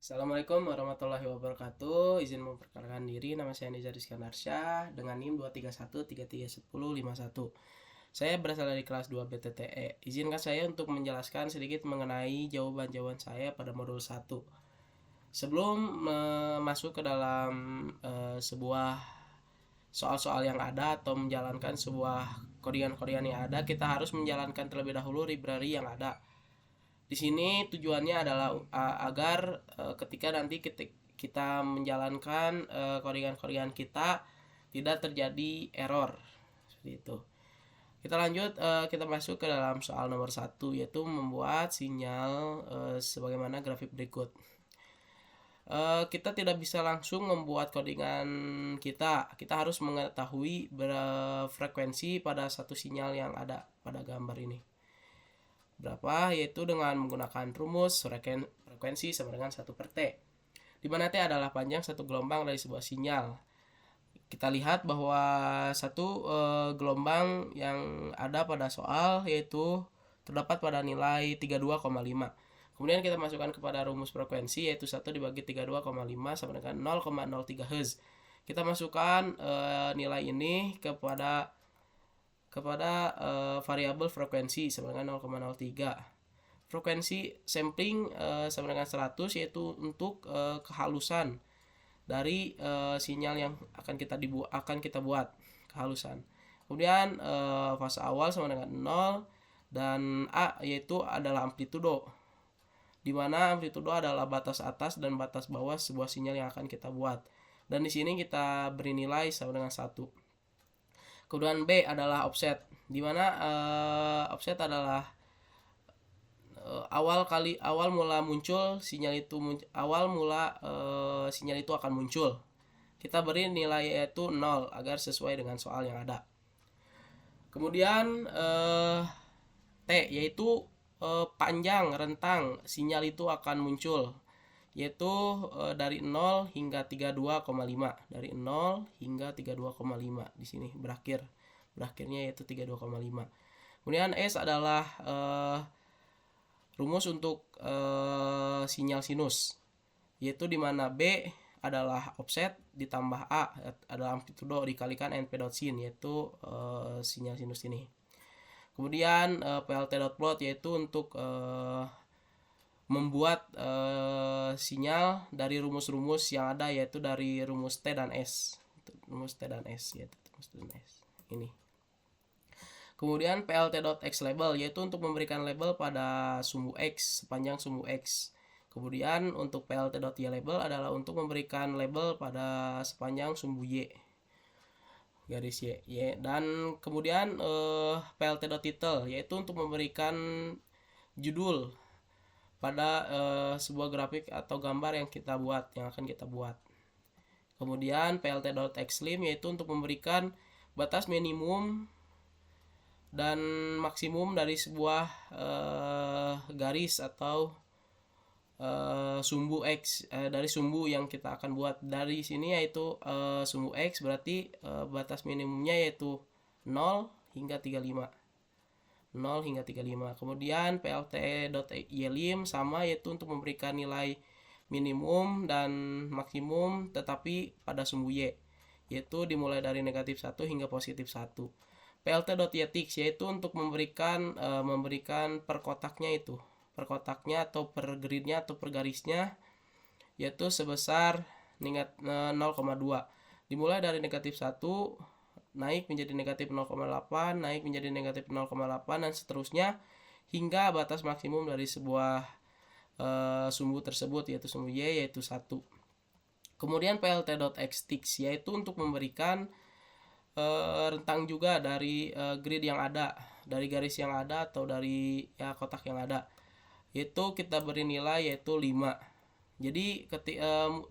Assalamualaikum warahmatullahi wabarakatuh. Izin memperkenalkan diri, nama saya Nizar Rizkan Arsyah dengan NIM 231331051. Saya berasal dari kelas 2 BTTE. Izinkan saya untuk menjelaskan sedikit mengenai jawaban-jawaban saya pada modul 1. Sebelum masuk ke dalam sebuah soal-soal yang ada atau menjalankan sebuah kodian-kodian yang ada, kita harus menjalankan terlebih dahulu library yang ada. Di sini tujuannya adalah agar ketika nanti kita menjalankan kodian-kodian kita tidak terjadi error seperti itu. Kita lanjut, kita masuk ke dalam soal nomor 1, yaitu membuat sinyal sebagaimana grafik berikut. Kita tidak bisa langsung membuat codingan kita harus mengetahui frekuensi pada satu sinyal yang ada pada gambar ini berapa, yaitu dengan menggunakan rumus frekuensi sama dengan 1/T, di mana T adalah panjang satu gelombang dari sebuah sinyal. Kita lihat bahwa satu gelombang yang ada pada soal yaitu terdapat pada nilai 32,5. Kemudian kita masukkan kepada rumus frekuensi, yaitu 1 dibagi 32,5 sama dengan 0,03 Hz. Kita masukkan nilai ini kepada variabel frekuensi sama dengan 0,03. Frekuensi sampling sama dengan 100, yaitu untuk kehalusan dari sinyal yang akan kita buat kehalusan. Kemudian fase awal sama dengan 0 dan A yaitu adalah amplitudo, di mana amplitudo adalah batas atas dan batas bawah sebuah sinyal yang akan kita buat. Dan di sini kita beri nilai sama dengan 1. Kemudian B adalah offset, di mana offset adalah awal mula sinyal itu akan muncul. Kita beri nilai yaitu 0 agar sesuai dengan soal yang ada. Kemudian T yaitu panjang rentang sinyal itu akan muncul, yaitu dari 0 hingga 32,5. Dari 0 hingga 32,5 di sini berakhirnya yaitu 32,5. Kemudian S adalah rumus untuk sinyal sinus, yaitu di mana B adalah offset ditambah A adalah amplitudo dikalikan NP.sin, yaitu sinyal sinus ini. Kemudian PLT.plot yaitu untuk membuat sinyal dari rumus-rumus yang ada, yaitu dari rumus T dan S. Yaitu rumus T dan S ini. Kemudian plt.xLabel yaitu untuk memberikan label pada sumbu X, sepanjang sumbu X. Kemudian untuk plt.ylabel adalah untuk memberikan label pada sepanjang sumbu Y, garis Y. Dan kemudian plt.title yaitu untuk memberikan judul pada sebuah grafik atau gambar yang akan kita buat. Kemudian plt.xlim yaitu untuk memberikan batas minimum dan maksimum dari sebuah garis atau sumbu X, dari sumbu yang kita akan buat dari sini, yaitu sumbu X berarti batas minimumnya yaitu 0 hingga 35. Kemudian plt.ylim sama, yaitu untuk memberikan nilai minimum dan maksimum tetapi pada sumbu Y, yaitu dimulai dari negatif 1 hingga positif 1. plt.ytix yaitu untuk memberikan per kotaknya atau per gridnya atau per garisnya, yaitu sebesar 0,2, dimulai dari negatif 1 naik menjadi negatif 0,8, naik menjadi negatif 0,8 dan seterusnya hingga batas maksimum dari sebuah sumbu tersebut, yaitu sumbu Y, yaitu 1. Kemudian plt.xtix yaitu untuk memberikan rentang juga dari grid yang ada, dari garis yang ada atau dari kotak yang ada, yaitu kita beri nilai yaitu 5. Jadi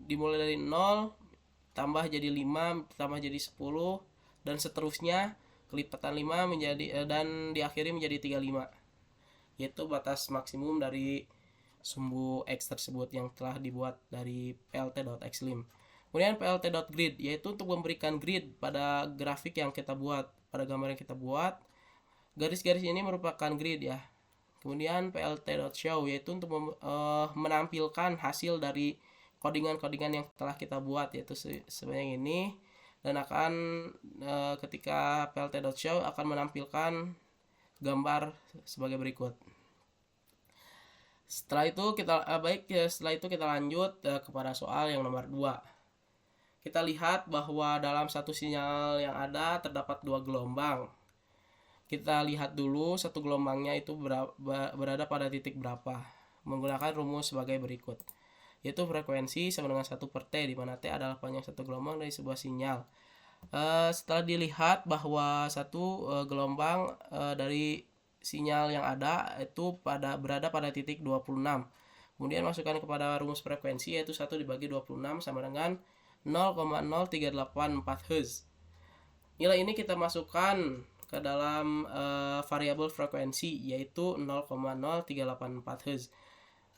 dimulai dari 0 tambah jadi 5 tambah jadi 10 dan seterusnya kelipatan 5 menjadi dan diakhiri menjadi 35, yaitu batas maksimum dari sumbu X tersebut yang telah dibuat dari plt.xlim. Kemudian plt.grid yaitu untuk memberikan grid pada grafik yang kita buat, pada gambar yang kita buat. Garis-garis ini merupakan grid ya. Kemudian plt.show yaitu untuk menampilkan hasil dari codingan-codingan yang telah kita buat, yaitu sebanyak ini, dan akan ketika plt.show akan menampilkan gambar sebagai berikut. Setelah itu kita lanjut kepada soal yang nomor 2. Kita lihat bahwa dalam satu sinyal yang ada terdapat 2 gelombang. Kita lihat dulu satu gelombangnya itu berada pada titik berapa, menggunakan rumus sebagai berikut, yaitu frekuensi sama dengan 1/T, di mana T adalah panjang satu gelombang dari sebuah sinyal. Setelah dilihat bahwa satu gelombang dari sinyal yang ada itu berada pada titik 26, kemudian masukkan kepada rumus frekuensi, yaitu 1 dibagi 26 sama dengan 0,0384 Hz. Nilai ini kita masukkan ke dalam variabel frekuensi, yaitu 0,0384 Hz.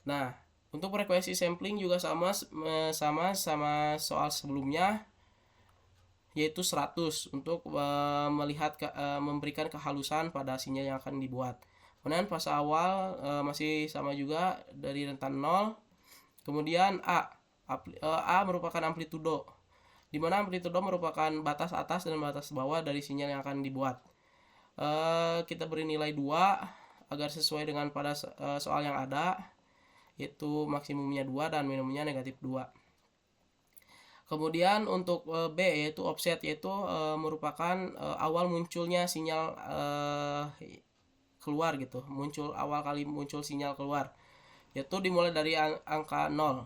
Nah, untuk frekuensi sampling juga sama soal sebelumnya, yaitu 100 untuk memberikan kehalusan pada sinyal yang akan dibuat. Kemudian fase awal masih sama juga dari rentan 0. Kemudian A merupakan amplitudo, di mana amplitudo merupakan batas atas dan batas bawah dari sinyal yang akan dibuat. Kita beri nilai 2 agar sesuai dengan pada soal yang ada, yaitu maksimumnya 2 dan minimumnya negatif 2. Kemudian untuk B yaitu offset, yaitu merupakan awal munculnya sinyal keluar gitu, awal kali muncul sinyal keluar, yaitu dimulai dari angka 0.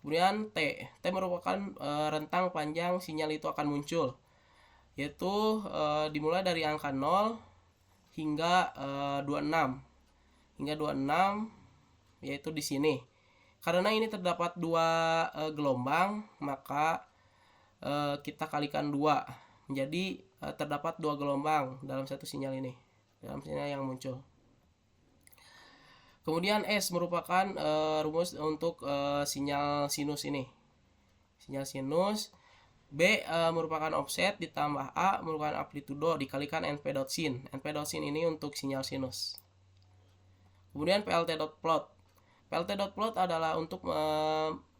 Kemudian T merupakan rentang panjang sinyal itu akan muncul, yaitu dimulai dari angka 0 hingga 26 yaitu di sini. Karena ini terdapat 2 gelombang, maka kita kalikan 2, menjadi terdapat 2 gelombang dalam satu sinyal ini, dalam sinyal yang muncul. Kemudian S merupakan rumus untuk sinyal sinus ini, sinyal sinus. B merupakan offset ditambah A merupakan amplitudo dikalikan np.sin. np.sin ini untuk sinyal sinus. Kemudian plt.plot. plt.plot adalah untuk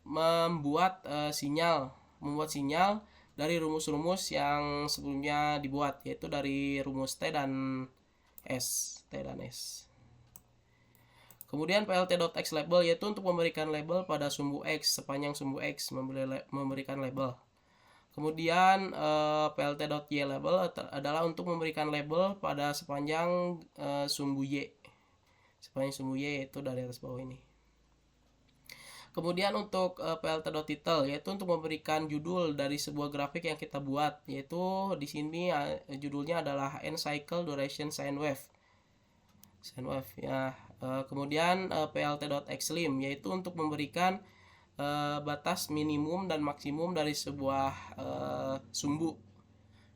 membuat sinyal dari rumus-rumus yang sebelumnya dibuat, yaitu dari rumus T dan S. Kemudian plt.xLabel yaitu untuk memberikan label pada sumbu X, sepanjang sumbu X memberikan label. Kemudian plt.ylabel adalah untuk memberikan label pada sepanjang sumbu Y. Sepanjang sumbu Y yaitu dari atas bawah ini. Kemudian untuk plt.title yaitu untuk memberikan judul dari sebuah grafik yang kita buat, yaitu di sini judulnya adalah N cycle duration sine wave ya. Kemudian plt.xlim yaitu untuk memberikan batas minimum dan maksimum dari sebuah sumbu.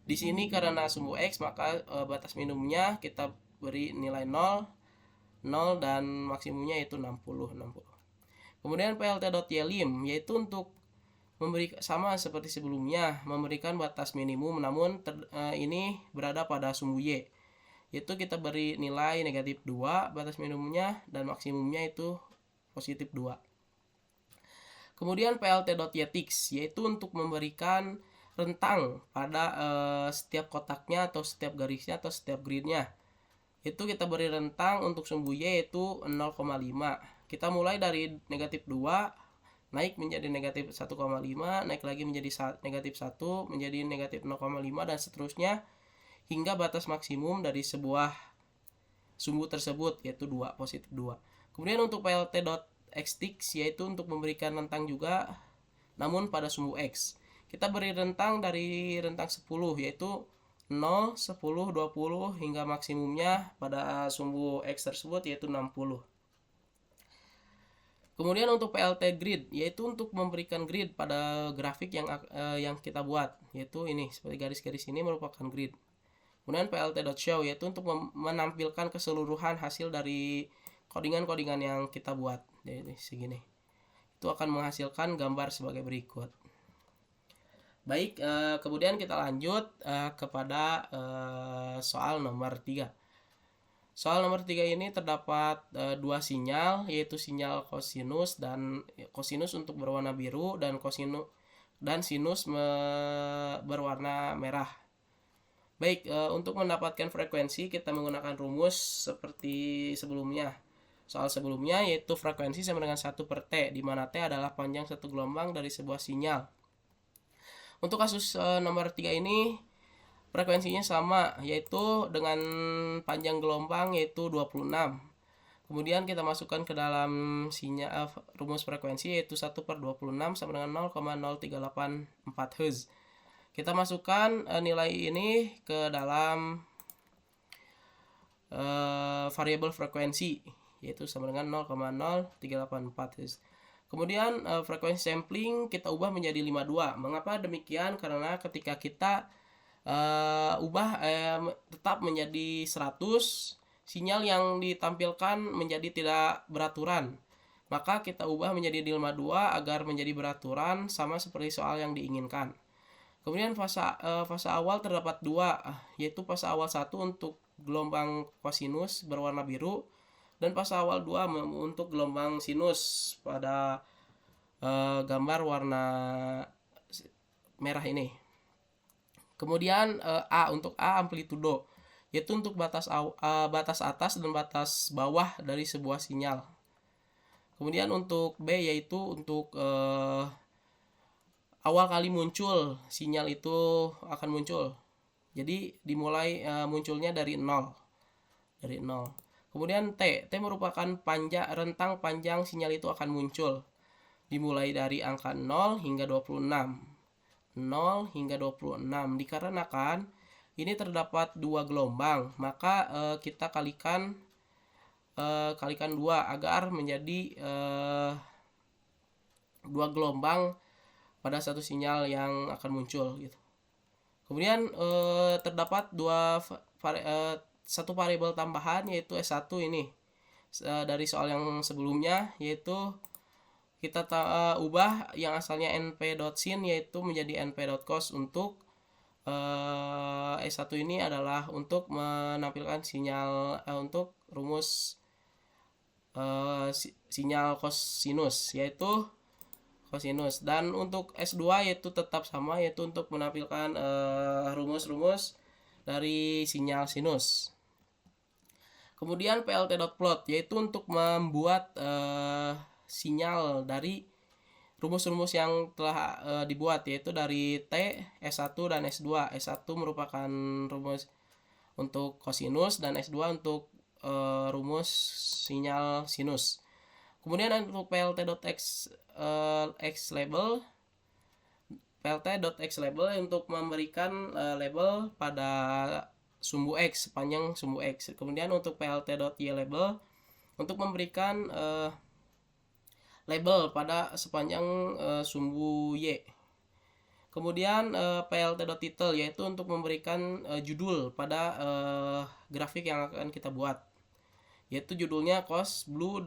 Di sini karena sumbu X, maka batas minimumnya kita beri nilai 0 dan maksimumnya yaitu 60. Kemudian plt.ylim yaitu untuk sama seperti sebelumnya, memberikan batas minimum, namun ini berada pada sumbu Y, yaitu kita beri nilai negatif 2 batas minimumnya dan maksimumnya itu positif 2. Kemudian plt.ytix yaitu untuk memberikan rentang pada setiap kotaknya atau setiap garisnya atau setiap gridnya. Itu kita beri rentang untuk sumbu Y yaitu 0,5. Kita mulai dari negatif 2 naik menjadi negatif 1,5, naik lagi menjadi negatif 1, menjadi negatif 0,5 dan seterusnya hingga batas maksimum dari sebuah sumbu tersebut yaitu 2, positif 2. Kemudian untuk plt.xtix yaitu untuk memberikan rentang juga namun pada sumbu X. Kita beri rentang dari rentang 10 yaitu 0, 10, 20 hingga maksimumnya pada sumbu X tersebut yaitu 60. Kemudian untuk plt grid yaitu untuk memberikan grid pada grafik yang kita buat, yaitu ini seperti garis-garis ini merupakan grid. Kemudian plt.show yaitu untuk menampilkan keseluruhan hasil dari codingan-codingan yang kita buat. Jadi segini. Itu akan menghasilkan gambar sebagai berikut. Baik, kemudian kita lanjut kepada soal nomor 3. Soal nomor 3 ini terdapat dua sinyal, yaitu sinyal kosinus dan kosinus untuk berwarna biru dan kosinus dan sinus berwarna merah. Baik, untuk mendapatkan frekuensi kita menggunakan rumus seperti sebelumnya. Soal sebelumnya yaitu frekuensi sama dengan 1 per T, di mana T adalah panjang satu gelombang dari sebuah sinyal. Untuk kasus nomor 3 ini frekuensinya sama, yaitu dengan panjang gelombang yaitu 26. Kemudian kita masukkan ke dalam sinyal rumus frekuensi yaitu 1 per 26 sama dengan 0,0384 Hz. Kita masukkan nilai ini ke dalam variabel frekuensi yaitu sama dengan 0,0384 Hz. Kemudian frekuensi sampling kita ubah menjadi 52. Mengapa demikian? Karena ketika kita tetap menjadi 100, sinyal yang ditampilkan menjadi tidak beraturan. Maka kita ubah menjadi 52 agar menjadi beraturan sama seperti soal yang diinginkan. Kemudian fase awal terdapat dua, yaitu fase awal 1 untuk gelombang kosinus berwarna biru dan fase awal 2 untuk gelombang sinus pada gambar warna merah ini. Kemudian untuk A amplitudo, yaitu untuk batas atas dan batas bawah dari sebuah sinyal. Kemudian untuk B yaitu untuk awal kali muncul sinyal itu akan muncul. Jadi dimulai munculnya dari 0. Kemudian T merupakan rentang panjang sinyal itu akan muncul. Dimulai dari angka 0 hingga 26. 0 hingga 26. Dikarenakan ini terdapat dua gelombang, maka kita kalikan 2 agar menjadi dua gelombang pada satu sinyal yang akan muncul gitu. Kemudian terdapat satu variabel tambahan yaitu S1 ini dari soal yang sebelumnya, yaitu kita ubah yang asalnya np.sin yaitu menjadi np.cos untuk S1 ini adalah untuk menampilkan sinyal untuk rumus sinyal kosinus yaitu kosinus, dan untuk S2 yaitu tetap sama yaitu untuk menampilkan rumus-rumus dari sinyal sinus. Kemudian plt.plot yaitu untuk membuat sinyal dari rumus-rumus yang telah dibuat yaitu dari T, S1 dan S2. S1 merupakan rumus untuk kosinus dan S2 untuk rumus sinyal sinus. Kemudian untuk plt.x label untuk memberikan label pada sumbu X, sepanjang sumbu X. Kemudian untuk plt.y label untuk memberikan label pada sepanjang sumbu Y. Kemudian plt.title yaitu untuk memberikan judul pada grafik yang akan kita buat, yaitu judulnya cos blue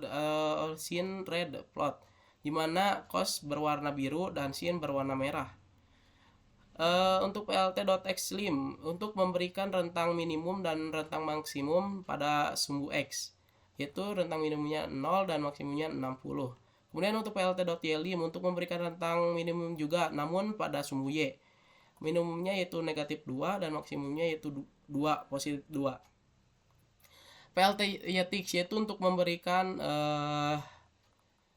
sin red plot, dimana cos berwarna biru dan sin berwarna merah. Untuk plt.xlim untuk memberikan rentang minimum dan rentang maksimum pada sumbu X, yaitu rentang minimumnya 0 dan maksimumnya 60. Kemudian untuk plt.ylim untuk memberikan rentang minimum juga namun pada sumbu Y. Minimumnya yaitu negatif 2 dan maksimumnya yaitu 2, positif 2. plt.ytix yaitu untuk memberikan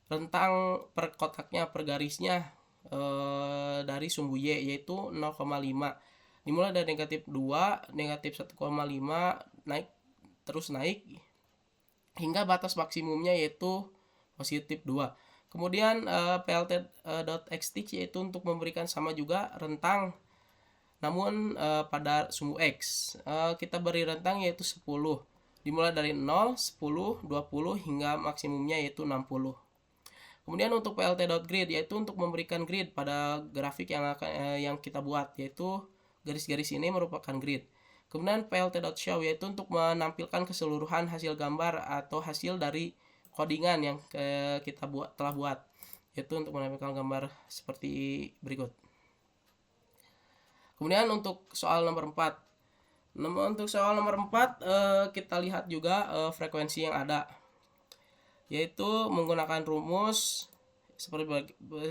rentang per kotaknya, per garisnya dari sumbu Y yaitu 0,5. Dimulai dari negatif 2, negatif 1,5 naik hingga batas maksimumnya yaitu positif 2. Kemudian plt.xtix yaitu untuk memberikan sama juga rentang namun pada sumbu X. Kita beri rentang yaitu 10. Dimulai dari 0, 10, 20 hingga maksimumnya yaitu 60. Kemudian untuk plt.grid yaitu untuk memberikan grid pada grafik yang kita buat, yaitu garis-garis ini merupakan grid. Kemudian plt.show yaitu untuk menampilkan keseluruhan hasil gambar atau hasil dari codingan yang kita telah buat, yaitu untuk menampilkan gambar seperti berikut. Kemudian untuk soal nomor 4, Untuk soal nomor 4, kita lihat juga frekuensi yang ada, yaitu menggunakan rumus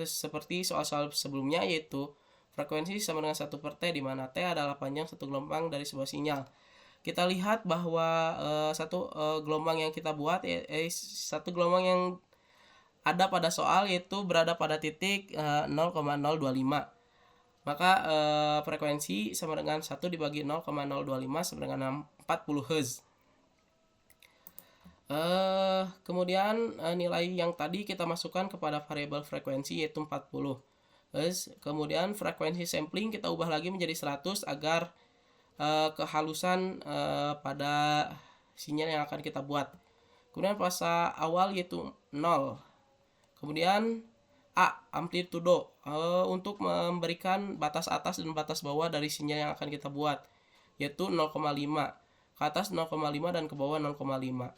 seperti soal-soal sebelumnya, yaitu frekuensi sama dengan 1/T, di mana T adalah panjang satu gelombang dari sebuah sinyal. Kita lihat bahwa satu gelombang yang kita buat, satu gelombang yang ada pada soal yaitu berada pada titik 0,025. Maka frekuensi sama dengan 1 dibagi 0,025 sama dengan 40 Hz. Kemudian nilai yang tadi kita masukkan kepada variabel frekuensi yaitu 40 Hz. Kemudian frekuensi sampling kita ubah lagi menjadi 100 agar kehalusan pada sinyal yang akan kita buat. Kemudian fasa awal yaitu 0. Kemudian A, amplitudo, untuk memberikan batas atas dan batas bawah dari sinyal yang akan kita buat, yaitu 0,5, ke atas 0,5 dan ke bawah 0,5.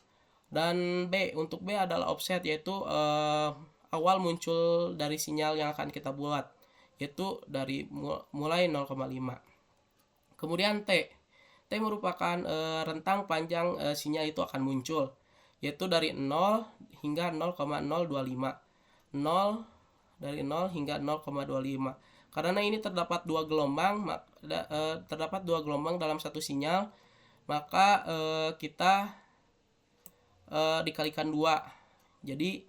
Dan B, untuk B adalah offset, yaitu awal muncul dari sinyal yang akan kita buat, yaitu dari mulai 0,5. Kemudian T merupakan rentang panjang sinyal itu akan muncul, yaitu dari 0 hingga 0,025. 0 dari 0 hingga 0,25. Karena ini terdapat dua gelombang dalam satu sinyal, maka kita dikalikan 2. Jadi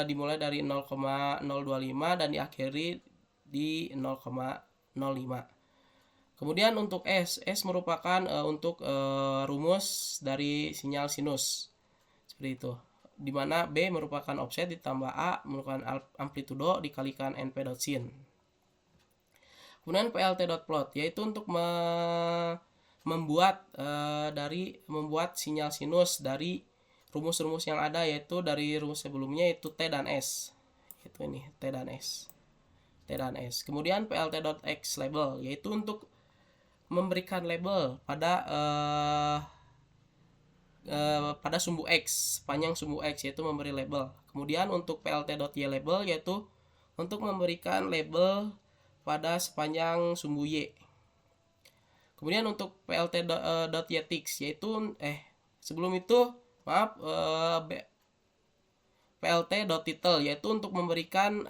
dimulai dari 0,025 dan diakhiri di 0,05. Kemudian untuk S merupakan untuk rumus dari sinyal sinus. Seperti itu. Di mana B merupakan offset ditambah A merupakan amplitudo dikalikan NP.sin. Kemudian PLT.plot, yaitu untuk membuat sinyal sinus dari rumus-rumus yang ada, yaitu dari rumus sebelumnya yaitu T dan S. Itu ini T dan S. Kemudian PLT.x label, yaitu untuk memberikan label pada sumbu X, panjang sumbu X, yaitu memberi label. Kemudian untuk plt.y label, yaitu untuk memberikan label pada sepanjang sumbu Y. Kemudian untuk plt.ytix, yaitu sebelum itu plt.title, yaitu untuk memberikan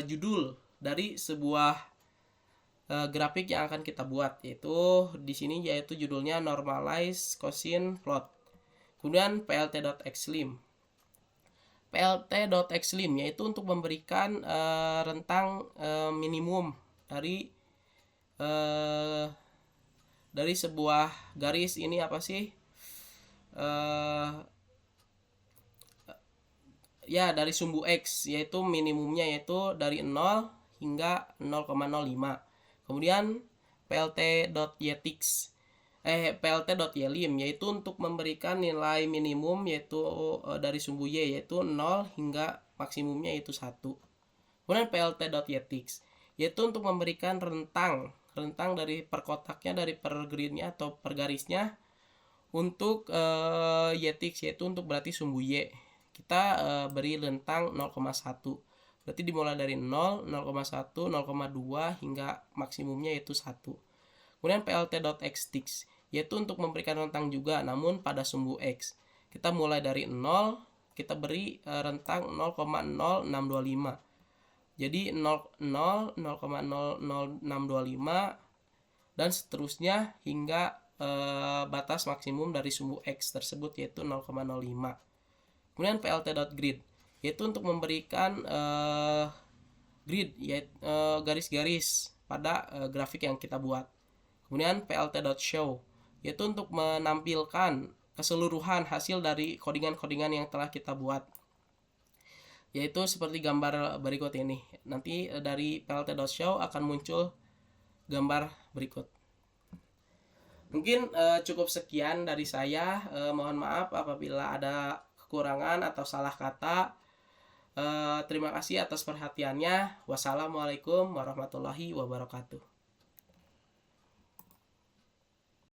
judul dari sebuah grafik yang akan kita buat, yaitu di sini yaitu judulnya normalize cosine plot. Kemudian plt.xlim. Plt.xlim yaitu untuk memberikan rentang minimum dari sebuah garis. Ini apa sih? Dari sumbu X, yaitu minimumnya yaitu dari 0 hingga 0,05. Kemudian plt.ytix plt.ylim, yaitu untuk memberikan nilai minimum yaitu dari sumbu Y, yaitu 0 hingga maksimumnya yaitu 1. Kemudian plt.ytix, yaitu untuk memberikan rentang dari per kotaknya, dari per gridnya atau per garisnya. Untuk ytix, yaitu untuk berarti sumbu Y, kita beri rentang 0,1. Berarti dimulai dari 0, 0,1, 0,2 hingga maksimumnya yaitu 1. Kemudian plt.xtix, yaitu untuk memberikan rentang juga namun pada sumbu X. Kita mulai dari 0, kita beri rentang 0,0625. Jadi 0,0, 0,00625 dan seterusnya hingga batas maksimum dari sumbu X tersebut yaitu 0,05. Kemudian plt.grid, yaitu untuk memberikan grid, yaitu garis-garis pada grafik yang kita buat. Kemudian plt.show, yaitu untuk menampilkan keseluruhan hasil dari codingan-codingan yang telah kita buat, yaitu seperti gambar berikut ini. Nanti dari plt.show akan muncul gambar berikut. Mungkin cukup sekian dari saya. Mohon maaf apabila ada kekurangan atau salah kata. Terima kasih atas perhatiannya. Wassalamualaikum warahmatullahi wabarakatuh.